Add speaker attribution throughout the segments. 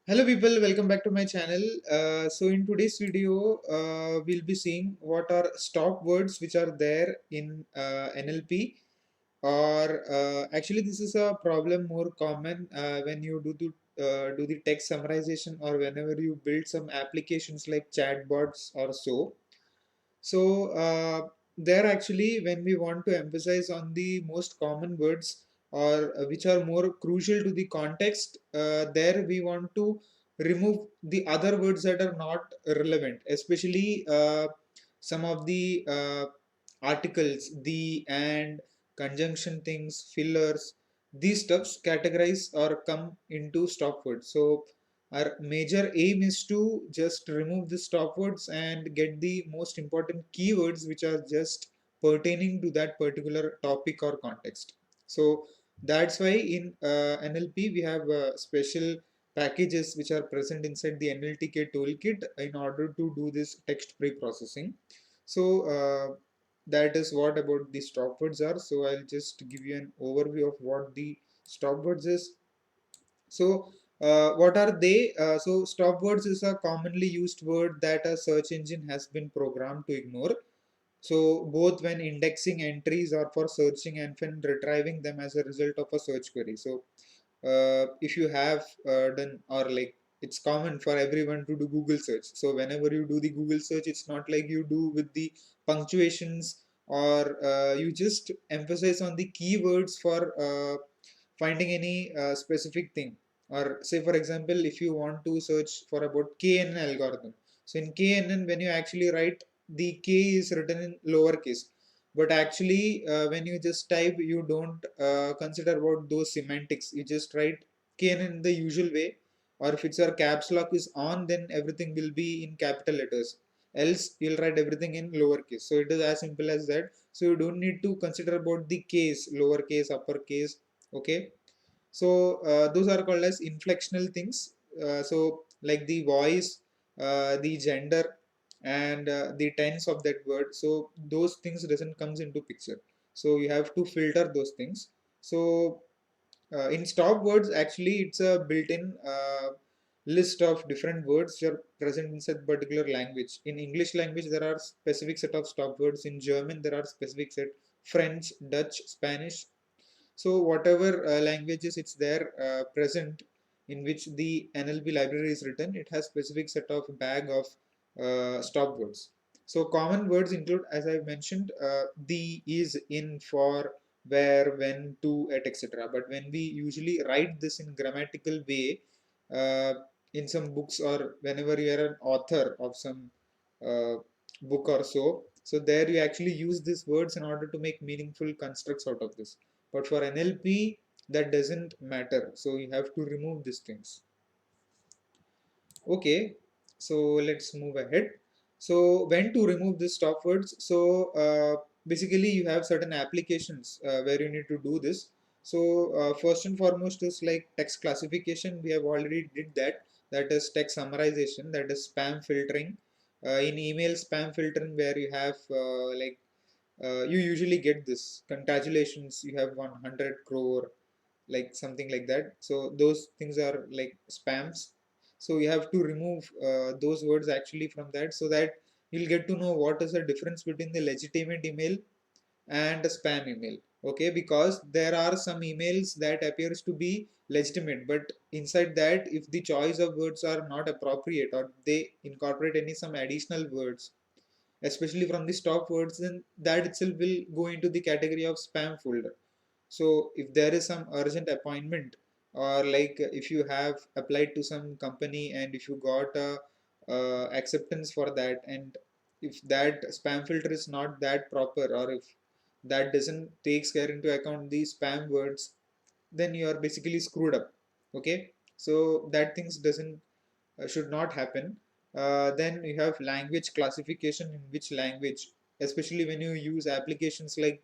Speaker 1: Hello people, welcome back to my channel. So in today's video, we'll be seeing what are stop words which are there in NLP, or actually this is a problem more common when you do the text summarization, or whenever you build some applications like chatbots or so. So there actually, when we want to emphasize on the most common words, or which are more crucial to the context, there we want to remove the other words that are not relevant, especially some of the articles, the and conjunction things, fillers. These stuffs categorize or come into stop words. So our major aim is to just remove the stop words and get the most important keywords which are just pertaining to that particular topic or context. So that's why in NLP we have special packages which are present inside the NLTK toolkit in order to do this text pre-processing. So that is what about the stop words are. So I'll just give you an overview of what the stop words is. So, what are they? So, stop words is a commonly used word that a search engine has been programmed to ignore. So, both when indexing entries or for searching and when retrieving them as a result of a search query. So, if you have done, or like, it's common for everyone to do Google search. So whenever you do the Google search, it's not like you do with the punctuations, or you just emphasize on the keywords for finding any specific thing. Or say for example, if you want to search for about KNN algorithm, so in KNN, when you actually write, the K is written in lowercase, but actually when you just type, you don't consider about those semantics. You just write kn in the usual way, or if it's your caps lock is on, then everything will be in capital letters, else you'll write everything in lowercase. So it is as simple as that. So you don't need to consider about the case, lowercase, uppercase. Okay. So those are called as inflectional things. So like the voice, the gender, and the tense of that word, so those things doesn't comes into picture. So you have to filter those things. So in stop words, actually it's a built-in list of different words that are present inside particular language. In English language there are specific set of stop words. In German there are specific set, French, Dutch, Spanish. So whatever languages it's there present, in which the NLP library is written, it has specific set of bag of stop words. So common words include, as I mentioned, the, is, in, for, where, when, to, et etc. But when we usually write this in grammatical way, uh, in some books, or whenever you are an author of some uh, book or so, so there you actually use these words in order to make meaningful constructs out of this. But for NLP, that doesn't matter. So you have to remove these things. Okay, so let's move ahead. So when to remove these stop words? So basically you have certain applications where you need to do this. So first and foremost is like text classification. We have already did that. That is text summarization. That is spam filtering. In email, spam filtering, where you have you usually get this, congratulations, you have 100 crore, like something like that. So those things are like spams. So you have to remove those words actually from that, so that you'll get to know what is the difference between the legitimate email and a spam email. Okay, because there are some emails that appears to be legitimate, but inside that, if the choice of words are not appropriate, or they incorporate any some additional words, especially from the stop words, then that itself will go into the category of spam folder. So if there is some urgent appointment, or like if you have applied to some company and if you got a acceptance for that, and if that spam filter is not that proper, or if that doesn't takes care into account the spam words, then you are basically screwed up. Okay, so that things doesn't should not happen. Then you have language classification, in which language, especially when you use applications like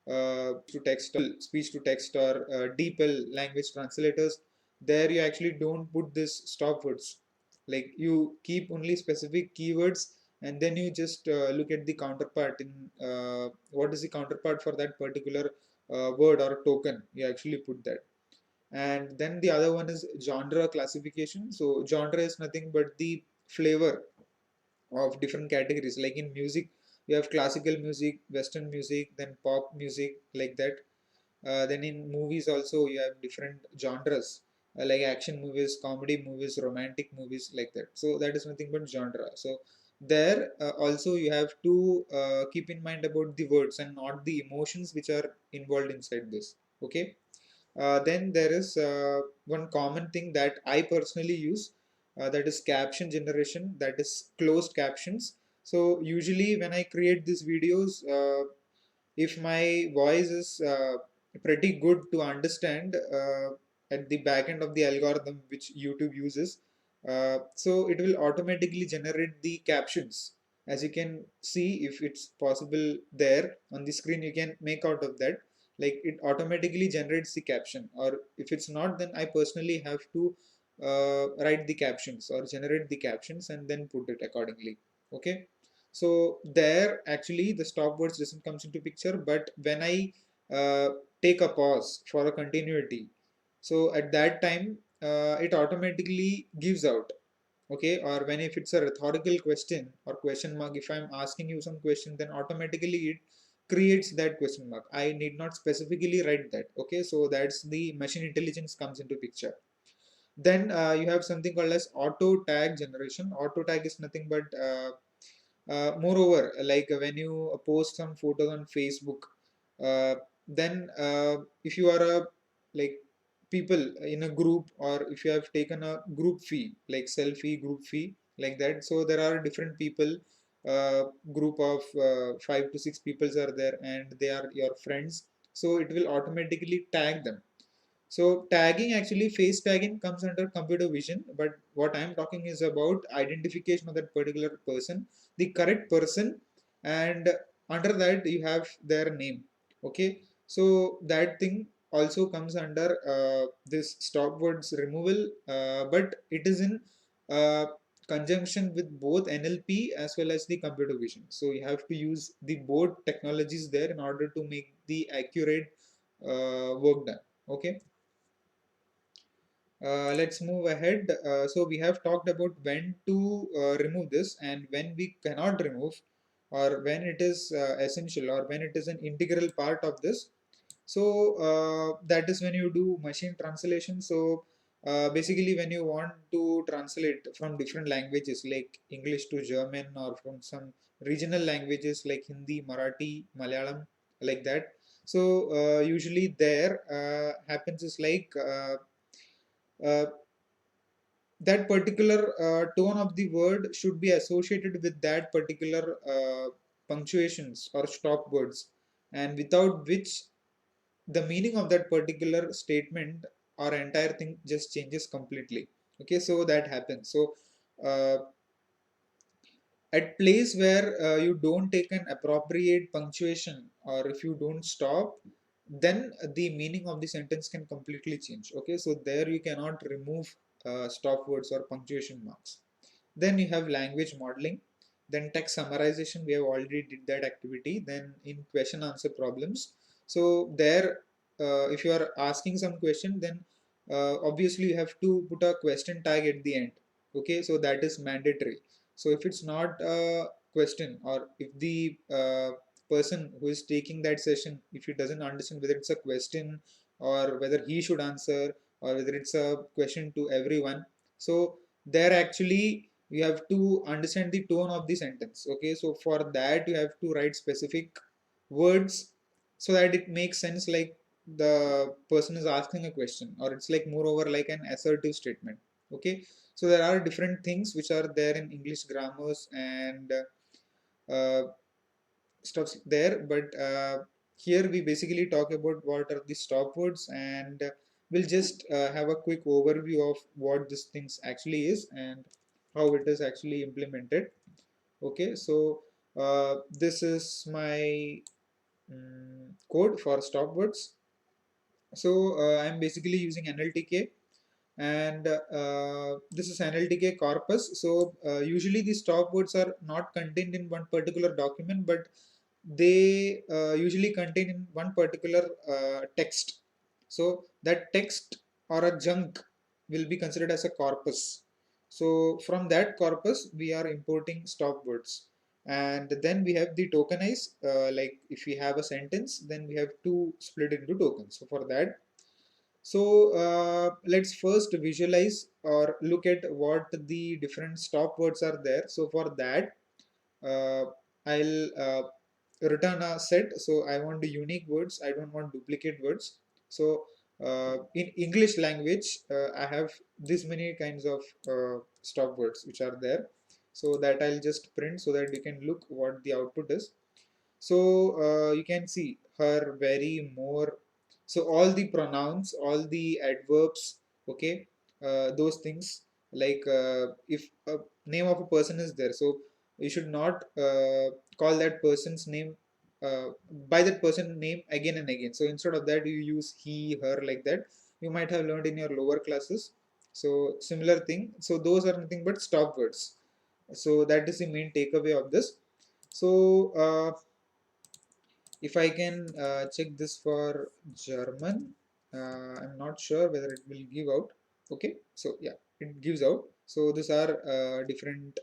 Speaker 1: to text, speech to text, or DeepL language translators, there you actually don't put this stop words. Like you keep only specific keywords, and then you just look at the counterpart in what is the counterpart for that particular word or token. You actually put that. And then the other one is genre classification. So genre is nothing but the flavor of different categories. Like in music, you have classical music, western music, then pop music, like that. Then in movies also you have different genres, like action movies, comedy movies, romantic movies, like that. So that is nothing but genre. So there also you have to keep in mind about the words and not the emotions which are involved inside this. Okay. Then there is one common thing that I personally use, that is caption generation, that is closed captions. So usually when I create these videos, if my voice is pretty good to understand at the back end of the algorithm which YouTube uses, so it will automatically generate the captions. As you can see, if it's possible there on the screen, you can make out of that. Like it automatically generates the caption, or if it's not, then I personally have to write the captions or generate the captions and then put it accordingly. Okay. So there actually the stop words doesn't comes into picture, but when I uh, take a pause for a continuity, so at that time it automatically gives out. Okay. Or when if it's a rhetorical question or question mark, if I'm asking you some question, then automatically it creates that question mark. I need not specifically write that. Okay. So that's the machine intelligence comes into picture. Then you have something called as auto tag generation. Auto tag is nothing but moreover, like when you post some photos on Facebook, then if you are a like people in a group, or if you have taken a group fee, like selfie group fee, like that. So there are different people, group of 5 to 6 people are there, and they are your friends. So it will automatically tag them. So tagging, actually face tagging comes under computer vision, but what I'm talking is about identification of that particular person, the correct person, and under that you have their name. Okay, so that thing also comes under this stop words removal, but it is in uh, conjunction with both NLP as well as the computer vision. So you have to use the both technologies there in order to make the accurate work done. Okay. Let's move ahead. So we have talked about when to remove this and when we cannot remove, or when it is essential, or when it is an integral part of this. So that is when you do machine translation. So basically when you want to translate from different languages like English to German, or from some regional languages like Hindi, Marathi, Malayalam, like that. So usually there happens is like uh, that particular tone of the word should be associated with that particular punctuations or stop words, and without which the meaning of that particular statement or entire thing just changes completely. Okay, so that happens. So uh, at place where you don't take an appropriate punctuation, or if you don't stop, then the meaning of the sentence can completely change. Okay, so there you cannot remove stop words or punctuation marks. Then you have language modeling, then text summarization, we have already did that activity. Then in question answer problems, so there if you are asking some question, then obviously you have to put a question tag at the end. Okay, so that is mandatory. So if it's not a question, or if the person who is taking that session, if he doesn't understand whether it's a question or whether he should answer, or whether it's a question to everyone, so there actually you have to understand the tone of the sentence. Okay, so for that you have to write specific words so that it makes sense, like the person is asking a question, or it's like moreover like an assertive statement. Okay, so there are different things which are there in English grammars and uh, stuff there, but here we basically talk about what are the stop words, and we'll just have a quick overview of what this things actually is and how it is actually implemented. Okay, so this is my code for stop words. So I'm basically using NLTK, and this is NLTK corpus. So usually the stop words are not contained in one particular document, but they usually contain in one particular text. So that text or a junk will be considered as a corpus. So from that corpus, we are importing stop words. And then we have the tokenize, like if we have a sentence, then we have to split it into tokens. So for that, so let's first visualize or look at what the different stop words are there. So for that, uh, I'll return a set. So I want the unique words. I don't want duplicate words. So in English language, I have this many kinds of stop words which are there. So that I'll just print so that you can look what the output is. So you can see her, very, more. So all the pronouns, all the adverbs, okay, those things, like if a name of a person is there, so you should not call that person's name by that person name again and again. So instead of that, you use he, her, like that. You might have learned in your lower classes. So similar thing. So those are nothing but stop words. So that is the main takeaway of this. So if I can check this for German, I'm not sure whether it will give out. Okay, so yeah, it gives out. So these are different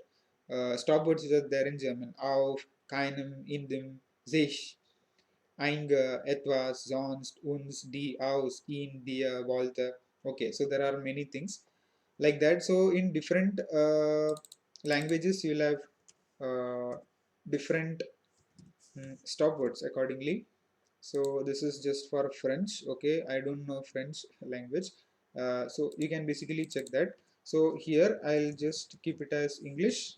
Speaker 1: stop words which are there in German. Auf, keinem, in dem, sich, einge, etwas, sonst, uns, die, aus, in, dir, wollte. Okay, so there are many things like that. So in different languages, you'll have different stop words accordingly. So this is just for French. Okay, I don't know French language, so you can basically check that. So here I'll just keep it as English.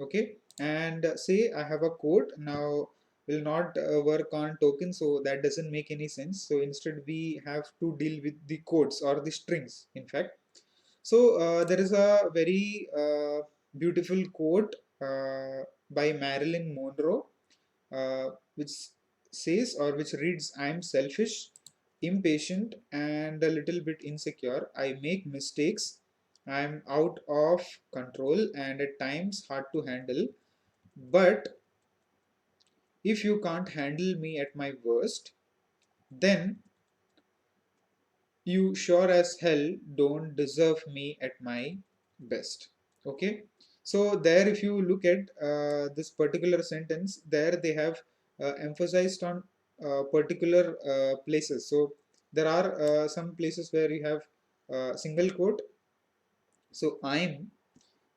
Speaker 1: Okay, and say I have a code now. Will not work on token, so that doesn't make any sense. So instead we have to deal with the codes or the strings, in fact. So there is a very beautiful quote by Marilyn Monroe, which says or which reads, I am selfish, impatient, and a little bit insecure. I make mistakes. I am out of control and at times hard to handle. But if you can't handle me at my worst, then you sure as hell don't deserve me at my best. Okay, so there if you look at this particular sentence, there they have emphasized on particular places. So there are some places where you have single quote. So I'm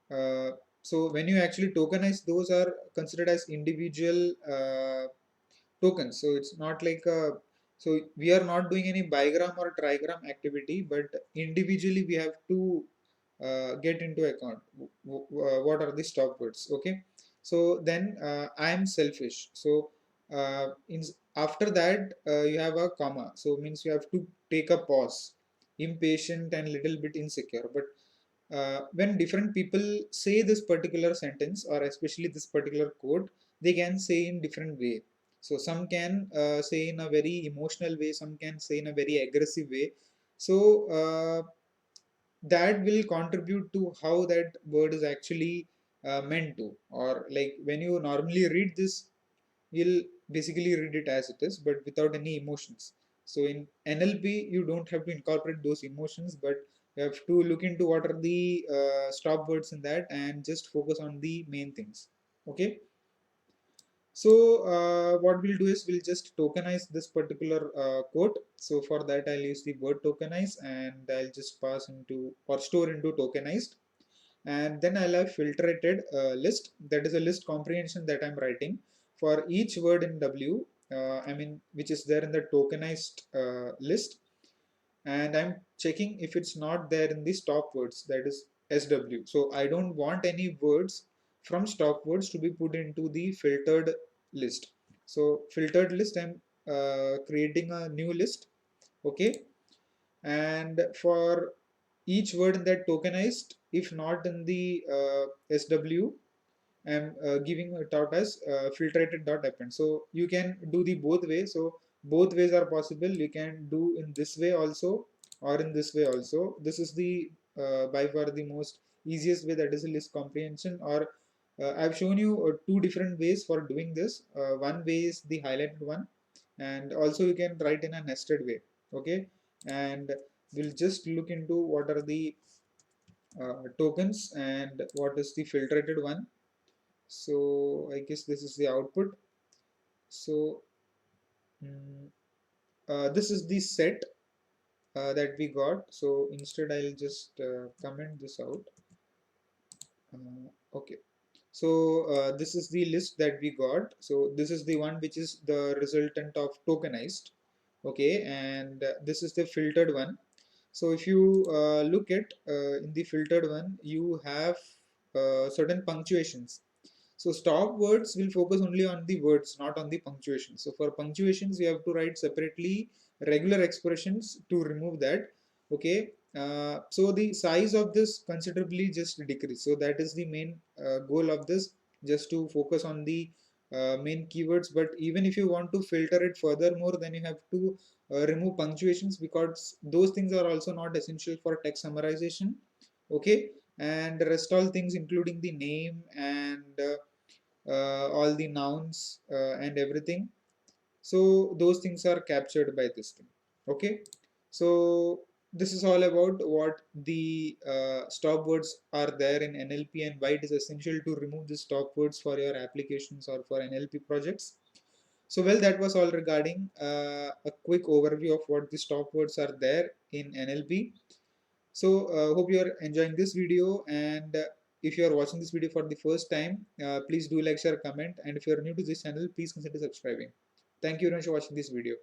Speaker 1: uh, so when you actually tokenize, those are considered as individual tokens. So it's not like a, so we are not doing any bigram or trigram activity, but individually we have to get into account what are the stop words. Okay, so then I am selfish. So after that you have a comma, so means you have to take a pause. Impatient and little bit insecure. But when different people say this particular sentence or especially this particular quote, they can say in different way. So some can say in a very emotional way, some can say in a very aggressive way. So that will contribute to how that word is actually meant to, or like when you normally read this, you'll basically read it as it is, but without any emotions. So in NLP, you don't have to incorporate those emotions, but you have to look into what are the stop words in that and just focus on the main things. Okay. So what we'll do is we'll just tokenize this particular quote. So for that, I'll use the word tokenize and I'll just pass into or store into tokenized. And then I'll have filtered list. That is a list comprehension that I'm writing for each word in W. I mean, which is there in the tokenized list, and I'm checking if it's not there in the stop words, that is SW. So I don't want any words from stop words to be put into the filtered list. So filtered list, I'm creating a new list. Okay, and for each word in that tokenized, if not in the SW, I'm giving it out as filtrated dot append. So you can do the both ways. So both ways are possible. You can do in this way also or in this way also. This is the by far the most easiest way, that is a list comprehension. Or I've shown you two different ways for doing this. One way is the highlighted one, and also you can write in a nested way. Okay, and we'll just look into what are the tokens and what is the filtered one. So I guess this is the output. So mm, this is the set that we got. So instead I'll just comment this out. Okay. So this is the list that we got. So this is the one which is the resultant of tokenized. Okay, and this is the filtered one. So if you look at in the filtered one, you have certain punctuations. So stop words will focus only on the words, not on the punctuation. So for punctuations, you have to write separately regular expressions to remove that. Okay. So the size of this considerably just decrease. So that is the main goal of this, just to focus on the main keywords. But even if you want to filter it furthermore, then you have to remove punctuations, because those things are also not essential for text summarization. Okay, and the rest all things including the name and all the nouns and everything, so those things are captured by this thing. Okay, so this is all about what the stop words are there in NLP and why it is essential to remove the stop words for your applications or for NLP projects. So well, that was all regarding a quick overview of what the stop words are there in NLP. So hope you are enjoying this video, and if you are watching this video for the first time, please do like, share, comment, and if you are new to this channel, please consider subscribing. Thank you very much for watching this video.